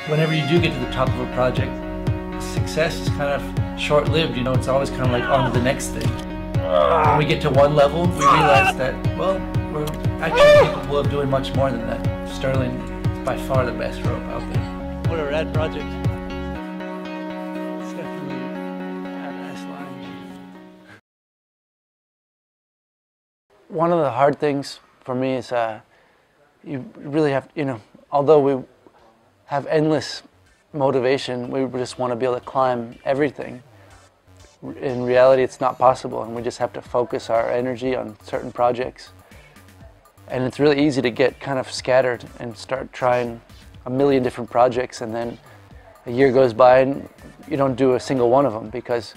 whenever you do get to the top of a project, success is kind of short-lived, you know, it's always kind of like on to the next thing. When we get to one level, we realize that, well, we're actually capable of doing much more than that. Sterling is by far the best rope out there. What a rad project. It's definitely a badass line. One of the hard things for me is you really have, you know, although we have endless motivation, we just want to be able to climb everything. In reality, it's not possible, and we just have to focus our energy on certain projects. And it's really easy to get kind of scattered and start trying a million different projects, and then a year goes by and you don't do a single one of them because,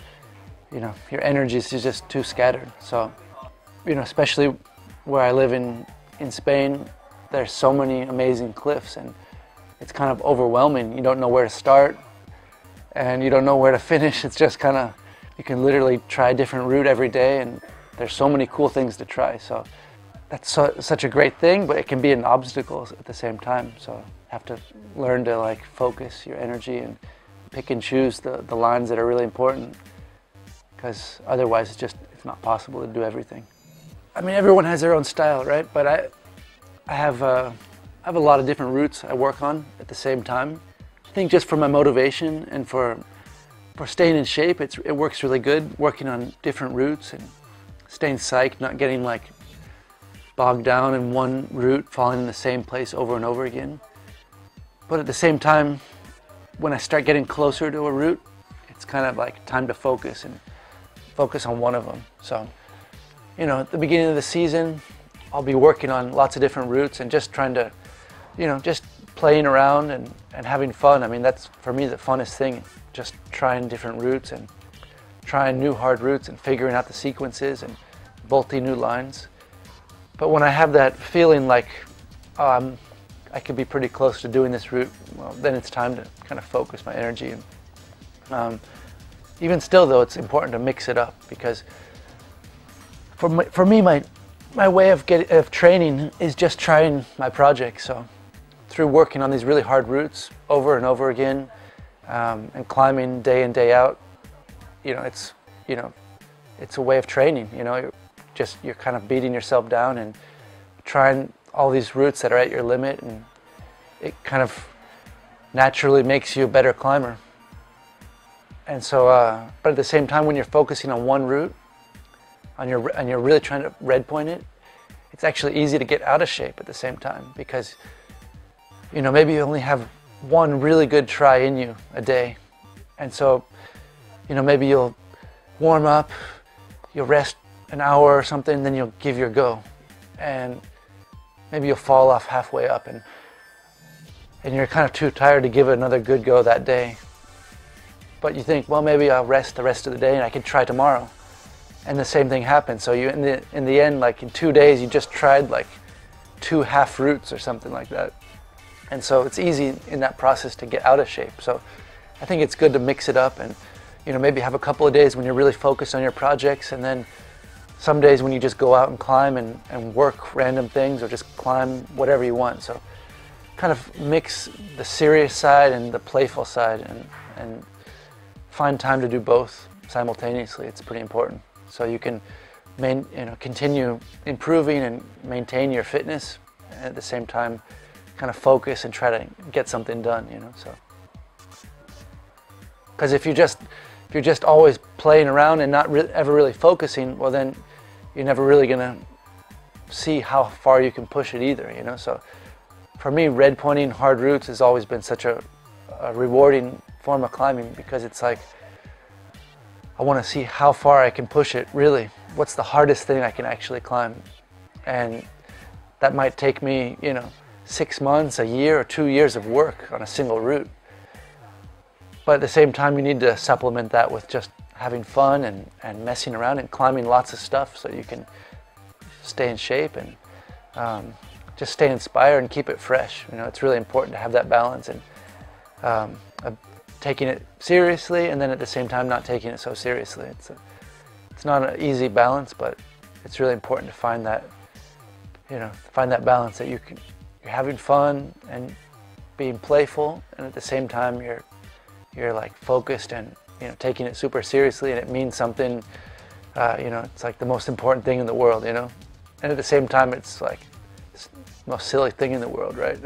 you know, your energy is just too scattered. So, you know, especially where I live in Spain, there's so many amazing cliffs, and it's kind of overwhelming. You don't know where to start, and you don't know where to finish. It's just kind of, you can literally try a different route every day, and there's so many cool things to try. So that's such a great thing, but it can be an obstacle at the same time. So you have to learn to like focus your energy and pick and choose the lines that are really important, because otherwise it's not possible to do everything. I mean, everyone has their own style, right? But I have a lot of different routes I work on at the same time. I think just for my motivation and for staying in shape, it works really good working on different routes and staying psyched, not getting like bogged down in one route, falling in the same place over and over again. But at the same time, when I start getting closer to a route, it's kind of like time to focus on one of them. So, you know, at the beginning of the season, I'll be working on lots of different routes and just trying to, you know, just playing around and having fun. I mean, that's for me the funnest thing, just trying different routes and trying new hard routes and figuring out the sequences and bolting new lines. But when I have that feeling like, oh, I could be pretty close to doing this route, well, then it's time to kind of focus my energy. And even still though, it's important to mix it up, because for me, my way of training is just trying my projects. So through working on these really hard routes over and over again, and climbing day in, day out, it's a way of training. You know, you're kind of beating yourself down and trying all these routes that are at your limit, and it kind of naturally makes you a better climber. And so, but at the same time, when you're focusing on one route, and you're really trying to red point it, it's actually easy to get out of shape at the same time, because, you know, maybe you only have one really good try in you a day. And so, you know, maybe you'll warm up, you'll rest an hour or something, then you'll give your go. And maybe you'll fall off halfway up, and you're kind of too tired to give it another good go that day. But you think, well, maybe I'll rest the rest of the day and I can try tomorrow. And the same thing happens. So you, in the end, like in 2 days, you just tried like 2 half routes or something like that. And so it's easy in that process to get out of shape. So I think it's good to mix it up, and, you know, maybe have a couple of days when you're really focused on your projects, and then some days when you just go out and climb and work random things, or just climb whatever you want. So kind of mix the serious side and the playful side, and find time to do both simultaneously. It's pretty important. So you can continue improving and maintain your fitness, and at the same time kind of focus and try to get something done, you know. So because if you're just always playing around and not ever really focusing, well, then you're never really gonna see how far you can push it either, you know. So for me, red pointing hard routes has always been such a rewarding form of climbing, because it's like, I want to see how far I can push it, really. What's the hardest thing I can actually climb? And that might take me, you know, 6 months, a year, or 2 years of work on a single route. But at the same time, you need to supplement that with just having fun and messing around and climbing lots of stuff, so you can stay in shape and just stay inspired and keep it fresh. You know, it's really important to have that balance, and taking it seriously, and then at the same time not taking it so seriously. It's not an easy balance, but it's really important to find that, you know, find that balance that you're having fun, being playful, and at the same time you're like focused and, you know, taking it super seriously, and it means something. You know, it's like the most important thing in the world, you know, and at the same time it's like it's the most silly thing in the world, right?